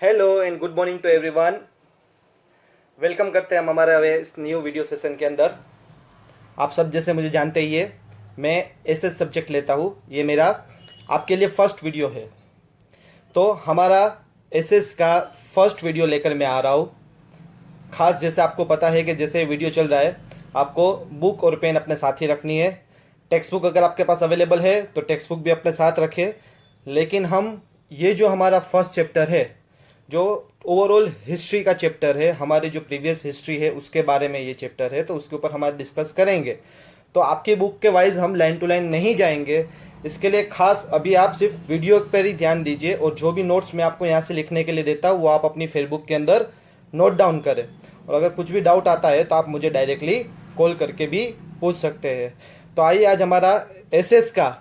Hello and good morning to everyone. Welcome करते हैं हम हमारे इस न्यू वीडियो सेशन के अंदर। आप सब जैसे मुझे जानते ही है, मैं एसएस सब्जेक्ट लेता हूँ। ये मेरा आपके लिए फर्स्ट वीडियो है। तो हमारा एसएस का फर्स्ट वीडियो लेकर मैं आ रहा हूँ। खास जैसे आपको पता है कि जैसे वीडियो चल रहा है, आपको बुक और पेन अपने साथ ही रखनी है। टेक्स्ट बुक अगर आपके पास अवेलेबल है तो टेक्स्ट बुक भी अपने साथ रखें। लेकिन हम ये जो हमारा फर्स्ट चैप्टर है, जो ओवरऑल हिस्ट्री का चैप्टर है, हमारी जो प्रीवियस हिस्ट्री है उसके बारे में ये चैप्टर है, तो उसके ऊपर हम आज डिस्कस करेंगे। तो आपकी बुक के वाइज हम लाइन टू लाइन नहीं जाएंगे। इसके लिए खास अभी आप सिर्फ वीडियो पर ही ध्यान दीजिए, और जो भी नोट्स मैं आपको यहाँ से लिखने के लिए देता हूँ वो आप अपनी फेसबुक के अंदर नोट डाउन करें। और अगर कुछ भी डाउट आता है तो आप मुझे डायरेक्टली कॉल करके भी पूछ सकते हैं। तो आइए आज हमारा एसएस का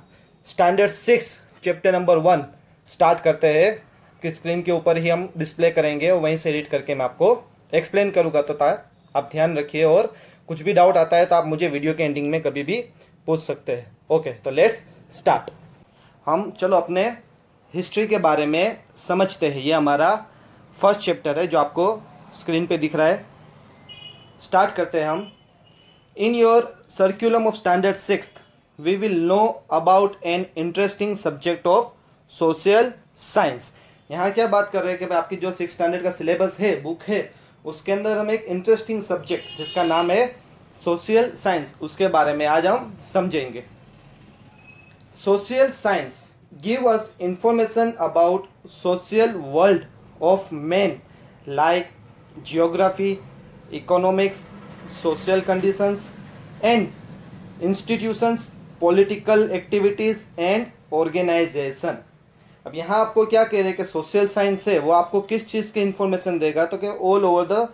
स्टैंडर्ड 6 चैप्टर नंबर 1 स्टार्ट करते हैं। कि स्क्रीन के ऊपर ही हम डिस्प्ले करेंगे और वहीं से एडिट करके मैं आपको एक्सप्लेन करूँगा। तो आप ध्यान रखिए, और कुछ भी डाउट आता है तो आप मुझे वीडियो के एंडिंग में कभी भी पूछ सकते हैं। ओके, तो लेट्स स्टार्ट। हम चलो अपने हिस्ट्री के बारे में समझते हैं। ये हमारा फर्स्ट चैप्टर है जो आपको स्क्रीन पे दिख रहा है। स्टार्ट करते हैं हम। In your curriculum of standard 6 we will know about an interesting subject of social science. यहाँ क्या बात कर रहे हैं कि भाई आपकी जो 6 स्टैंडर्ड का सिलेबस है, बुक है, उसके अंदर हम एक इंटरेस्टिंग सब्जेक्ट जिसका नाम है सोशल साइंस, उसके बारे में आज हम समझेंगे। Social science give us information about social world of men like geography, economics, social conditions and institutions, political activities and organization। अब यहाँ आपको क्या कह रहे हैं कि सोशल साइंस है वो आपको किस चीज़ की इंफॉर्मेशन देगा, तो कि ऑल ओवर द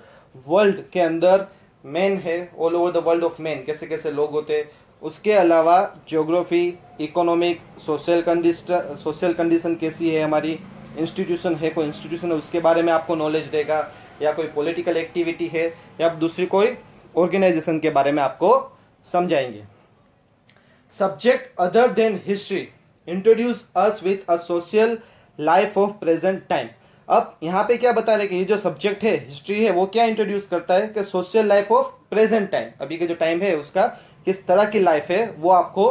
वर्ल्ड के अंदर मैन है, all over the world of man कैसे कैसे लोग होते हैं। उसके अलावा ज्योग्राफी, इकोनॉमिक, सोशल कंडीशन कैसी है, हमारी इंस्टीट्यूशन है, कोई इंस्टीट्यूशन है उसके बारे में आपको नॉलेज देगा, या कोई पॉलिटिकल एक्टिविटी है, या दूसरी कोई ऑर्गेनाइजेशन के बारे में आपको समझाएंगे। Subject other than history introduce us with a social life of present time. अब यहाँ पे क्या बता रहे कि ये जो सब्जेक्ट है, हिस्ट्री है, वो क्या इंट्रोड्यूस करता है कि social life of present time, अभी के जो टाइम है उसका किस तरह की लाइफ है वो आपको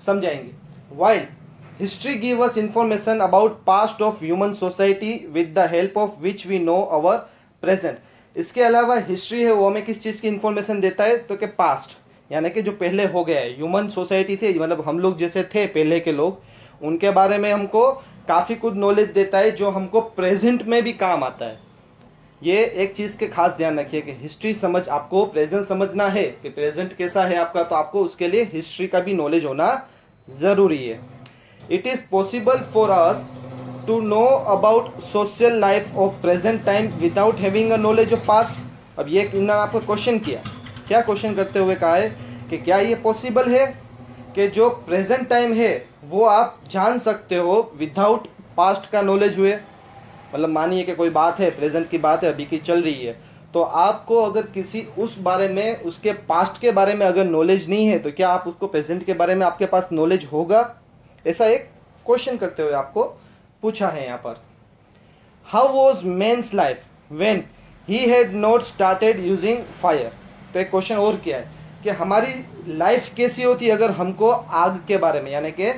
समझाएंगे। While history give us information about past of human society with the help of which we know our present. इसके अलावा हिस्ट्री है वो हमें किस चीज़ की इंफॉर्मेशन देता है, तो कि पास्ट यानी कि जो पहले हो गया है, ह्यूमन सोसाइटी थे, मतलब हम लोग जैसे थे पहले के लोग, उनके बारे में हमको काफ़ी कुछ नॉलेज देता है जो हमको प्रेजेंट में भी काम आता है। ये एक चीज़ के खास ध्यान रखिए कि हिस्ट्री समझ, आपको प्रेजेंट समझना है कि प्रेजेंट कैसा है आपका, तो आपको उसके लिए हिस्ट्री का भी नॉलेज होना ज़रूरी है। It is possible for us to know about social life of present time without having a knowledge of past. अब ये इन्होंने आपको क्वेश्चन किया, क्या क्वेश्चन करते हुए कहा है कि क्या ये पॉसिबल है कि जो प्रेजेंट टाइम है वो आप जान सकते हो विदाउट पास्ट का नॉलेज हुए। मतलब मानिए कि कोई बात है, प्रेजेंट की बात है, अभी की चल रही है, तो आपको अगर किसी उस बारे में, उसके पास्ट के बारे में अगर नॉलेज नहीं है, तो क्या आप उसको प्रेजेंट के बारे में आपके पास नॉलेज होगा? ऐसा एक क्वेश्चन करते हुए आपको पूछा है यहाँ पर। How was man's life when he had not started using fire. तो एक क्वेश्चन और किया है कि हमारी लाइफ कैसी होती अगर हमको आग के बारे में, यानी कि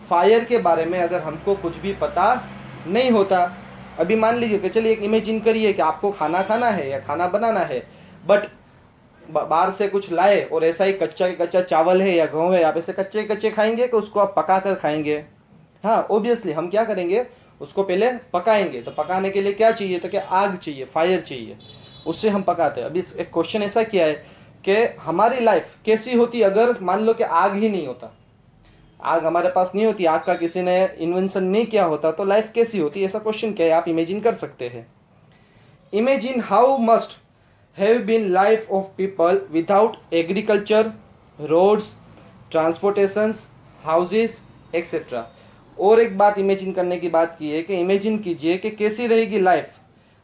फायर के बारे में अगर हमको कुछ भी पता नहीं होता। अभी मान लीजिए कि चलिए एक इमेजिन करिए कि आपको खाना खाना है या खाना बनाना है, बट बाहर से कुछ लाए और ऐसा ही कच्चा कच्चा चावल है या गेहूँ है, आप ऐसे कच्चे कच्चे खाएंगे कि उसको आप पका कर खाएंगे? हाँ, ओबियसली हम क्या करेंगे, उसको पहले पकाएंगे। तो पकाने के लिए क्या चाहिए, तो क्या आग चाहिए, फायर चाहिए, उससे हम पकाते हैं। अभी एक क्वेश्चन ऐसा किया है कि हमारी लाइफ कैसी होती अगर मान लो कि आग ही नहीं होता, आग हमारे पास नहीं होती, आग का किसी ने इन्वेंशन नहीं किया होता, तो लाइफ कैसी होती, ऐसा क्वेश्चन क्या है, आप इमेजिन कर सकते हैं। Imagine how must have been life of people without agriculture, roads, transportations, houses etcetera. और एक बात इमेजिन करने की बात की है कि इमेजिन कीजिए कि कैसी रहेगी लाइफ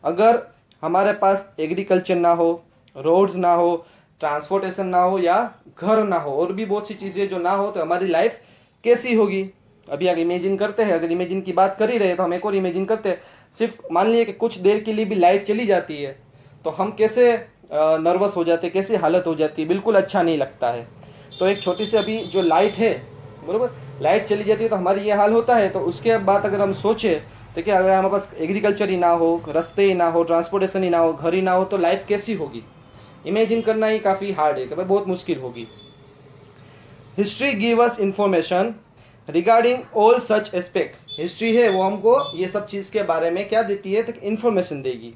अगर हमारे पास एग्रीकल्चर ना हो, रोड्स ना हो, ट्रांसपोर्टेशन ना हो, या घर ना हो, और भी बहुत सी चीज़ें जो ना हो, तो हमारी लाइफ कैसी होगी। अभी अगर इमेजिन करते हैं, अगर इमेजिन की बात कर ही रहे तो हम एक और इमेजिन करते हैं। सिर्फ मान लीजिए कि कुछ देर के लिए भी लाइट चली जाती है तो हम कैसे नर्वस हो जाते हैं, कैसी हालत हो जाती है, बिल्कुल अच्छा नहीं लगता है। तो एक छोटी सी अभी जो लाइट है, बरोबर, लाइट चली जाती है तो हमारी ये हाल होता है। तो उसके बाद अगर हम सोचें तो क्या, अगर हमारे पास एग्रीकल्चर ही ना हो, रास्ते ही ना हो, ट्रांसपोर्टेशन ही ना हो, घर ही ना हो, तो लाइफ कैसी होगी? इमेजिन करना ही काफ़ी हार्ड है, कि भाई बहुत मुश्किल होगी। History give us information regarding all such aspects. History है वो हमको ये सब चीज़ के बारे में क्या देती है? तो इंफॉर्मेशन देगी।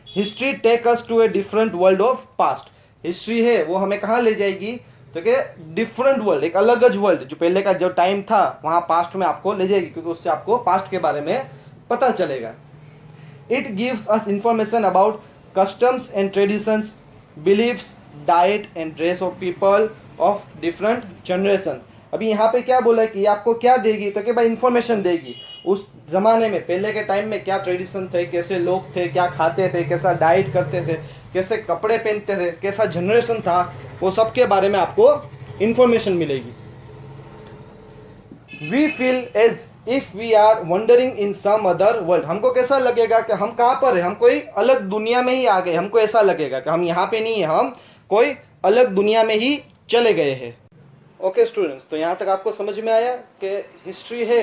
History take us to a different world of past. History है वो हमें कहाँ ले जाएगी? तो क्या, डिफरेंट वर्ल्ड, एक अलग वर्ल्ड, जो पहले का जो टाइम था वहाँ पास्ट में आपको ले जाएगी, क्योंकि उससे आपको पास्ट के बारे में पता चलेगा। It gives us information about customs and traditions, beliefs, diet and dress of people of different generation. अभी यहाँ पे क्या बोला है कि आपको क्या देगी? तो कि भाई इंफॉर्मेशन देगी उस जमाने में, पहले के टाइम में क्या ट्रेडिशन थे, कैसे लोग थे, क्या खाते थे, कैसा डाइट करते थे, कैसे कपड़े पहनते थे, कैसा जनरेशन था, वो सब के बारे में आपको इंफॉर्मेशन मिलेगी। We feel as if we are wandering in some other world. हमको कैसा लगेगा कि हम कहाँ पर है, हम कोई अलग दुनिया में ही आ गए। हमको ऐसा लगेगा कि हम यहाँ पे नहीं है, हम कोई अलग दुनिया में ही चले गए हैं। ओके स्टूडेंट्स, तो यहाँ तक आपको समझ में आया कि हिस्ट्री है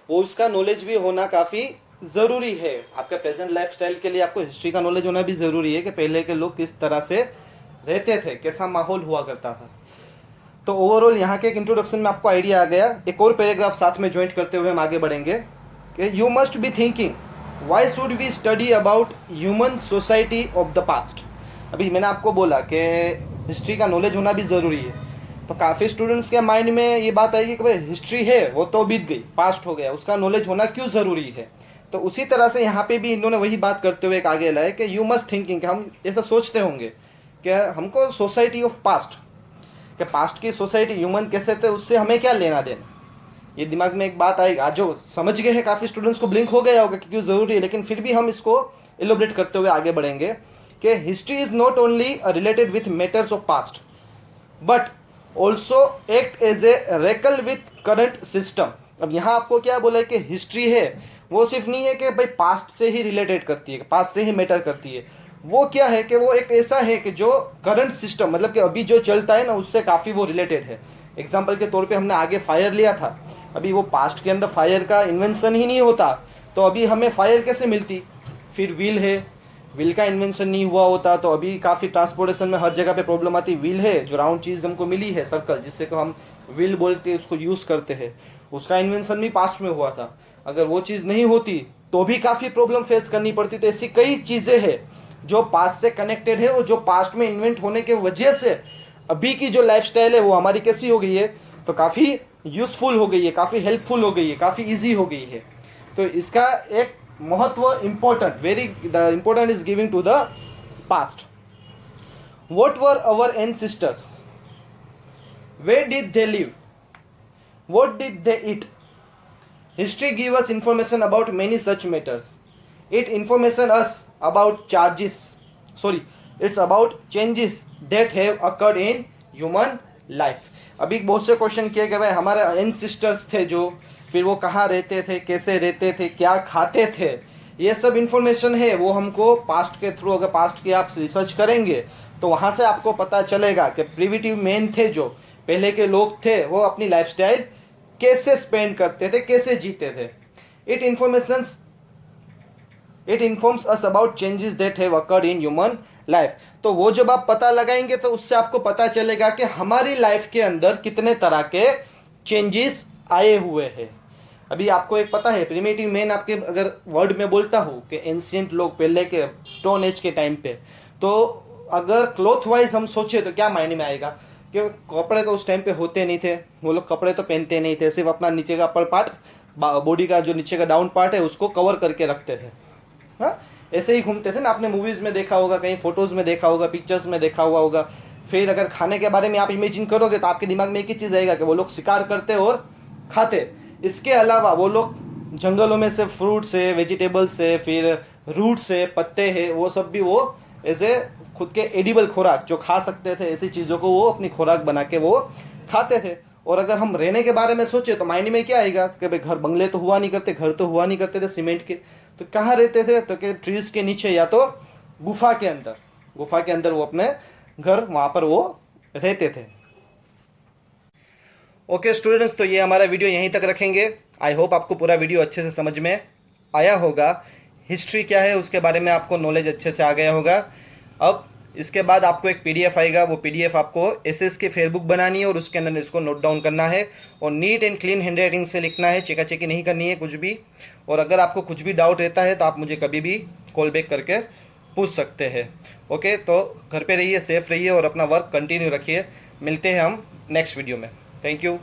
वो, उसका नॉलेज भी होना काफ़ी ज़रूरी है। आपके प्रेजेंट लाइफस्टाइल के लिए आपको हिस्ट्री का नॉलेज होना भी ज़रूरी है कि पहले के लोग किस तरह से रहते थे, कैसा माहौल हुआ करता था। तो ओवरऑल यहाँ के एक इंट्रोडक्शन में आपको आइडिया आ गया। एक और पैराग्राफ साथ में ज्वाइंट करते हुए हम आगे बढ़ेंगे कि you must be thinking why should we study about human society of the past. अभी मैंने आपको बोला कि हिस्ट्री का नॉलेज होना भी ज़रूरी है। तो काफ़ी स्टूडेंट्स के माइंड में ये बात आएगी कि भाई हिस्ट्री है वो तो बीत गई, पास्ट हो गया, उसका नॉलेज होना क्यों ज़रूरी है? तो उसी तरह से यहाँ पे भी इन्होंने वही बात करते हुए एक आगे लाए कि यू मस्ट थिंकिंग, हम ऐसा सोचते होंगे कि हमको सोसाइटी ऑफ पास्ट, कि पास्ट की सोसाइटी ह्यूमन कैसे थे उससे हमें क्या लेना देना। ये दिमाग में एक बात आएगी। आज जो समझ गए हैं काफ़ी स्टूडेंट्स को ब्लिंक हो गया होगा कि क्यों ज़रूरी है, लेकिन फिर भी हम इसको एलोबरेट करते हुए आगे बढ़ेंगे कि history is not only related with matters of past but also act as a recall with current system. अब यहाँ आपको क्या बोला है कि हिस्ट्री है वो सिर्फ नहीं है कि भाई पास्ट से ही रिलेटेड करती है, पास्ट से ही मैटर करती है। वो क्या है कि वो एक ऐसा है कि जो करंट सिस्टम, मतलब कि अभी जो चलता है ना, उससे काफ़ी वो रिलेटेड है। एग्जाम्पल के तौर पे हमने आगे फायर लिया था। अभी वो पास्ट के अंदर फायर का इन्वेंशन ही नहीं होता तो अभी हमें फायर कैसे मिलती? फिर व्हील है, व्हील का इन्वेंशन नहीं हुआ होता तो अभी काफ़ी ट्रांसपोर्टेशन में हर जगह पे प्रॉब्लम आती। व्हील है जो राउंड चीज़ हमको मिली है, सर्कल, जिससे को हम व्हील बोलते हैं, उसको यूज़ करते हैं, उसका इन्वेंशन भी पास्ट में हुआ था। अगर वो चीज़ नहीं होती तो भी काफ़ी प्रॉब्लम फेस करनी पड़ती। तो ऐसी कई चीज़ें हैं जो पास्ट से कनेक्टेड है और जो पास्ट में इन्वेंट होने के वजह से अभी की जो लाइफस्टाइल है वो हमारी कैसी हो गई है? तो काफ़ी यूज़फुल हो गई है, काफ़ी हेल्पफुल हो गई है, काफ़ी ईजी हो गई है। तो इसका एक महत्व important, very the important is giving to the past. What were our ancestors? Where did they live? What did they eat? History give us information about many such matters. It information us about it's about changes that have occurred in human life. अभी बहुत से question किए गए, भाई हमारे ancestors थे जो, फिर वो कहाँ रहते थे, कैसे रहते थे, क्या खाते थे, ये सब इंफॉर्मेशन है वो हमको पास्ट के थ्रू, अगर पास्ट की आप रिसर्च करेंगे तो वहाँ से आपको पता चलेगा कि प्रिमिटिव मैन थे, जो पहले के लोग थे, वो अपनी लाइफस्टाइल कैसे स्पेंड करते थे, कैसे जीते थे. It informs us about changes that have occurred in human life. तो वो जब आप पता लगाएंगे तो उससे आपको पता चलेगा कि हमारी लाइफ के अंदर कितने तरह के चेंजेस आए हुए हैं. अभी आपको एक पता है, प्रिमिटिव मैन आपके अगर वर्ड में बोलता हूँ कि एंशिएंट लोग पहले के स्टोन एज के टाइम पे, तो अगर क्लॉथ वाइज हम सोचे तो क्या मायने में आएगा कि कपड़े तो उस टाइम पे होते नहीं थे, वो लोग कपड़े तो पहनते नहीं थे, सिर्फ अपना नीचे का अपर पार्ट, बॉडी का जो नीचे का डाउन पार्ट है उसको कवर करके रखते थे. हाँ, ऐसे ही घूमते थे ना. आपने मूवीज़ में देखा होगा, कहीं फोटोज़ में देखा होगा, पिक्चर्स में देखा हुआ होगा. फिर अगर खाने के बारे में आप इमेजिन करोगे तो आपके दिमाग में एक ही चीज़ आएगा कि वो लोग शिकार करते और खाते. इसके अलावा वो लोग जंगलों में से फ्रूट से, वेजिटेबल्स से, फिर रूट से, पत्ते हैं, वो सब भी वो ऐसे खुद के एडिबल खुराक जो खा सकते थे, ऐसी चीज़ों को वो अपनी खुराक बना के वो खाते थे. और अगर हम रहने के बारे में सोचे तो माइंड में क्या आएगा कि भाई घर बंगले तो हुआ नहीं करते, घर तो हुआ नहीं करते थे सीमेंट के, तो कहाँ रहते थे, तो कि ट्रीज के नीचे या तो गुफा के अंदर, गुफा के अंदर वो अपने घर वहां पर वो रहते थे। ओके स्टूडेंट्स, तो ये हमारा वीडियो यहीं तक रखेंगे। आई होप आपको पूरा वीडियो अच्छे से समझ में आया होगा, हिस्ट्री क्या है उसके बारे में आपको नॉलेज अच्छे से आ गया होगा। अब इसके बाद आपको एक पीडीएफ आएगा, वो पीडीएफ आपको एसएस की फेयरबुक बनानी है और उसके अंदर इसको नोट डाउन करना है और neat and clean hand writing से लिखना है, चेका चेकी नहीं करनी है कुछ भी। और अगर आपको कुछ भी डाउट रहता है तो आप मुझे कभी भी कॉल बैक करके पूछ सकते हैं। ओके, तो घर पे रहिए, सेफ रहिए और अपना वर्क कंटिन्यू रखिए। मिलते हैं हम नेक्स्ट वीडियो में। Thank you.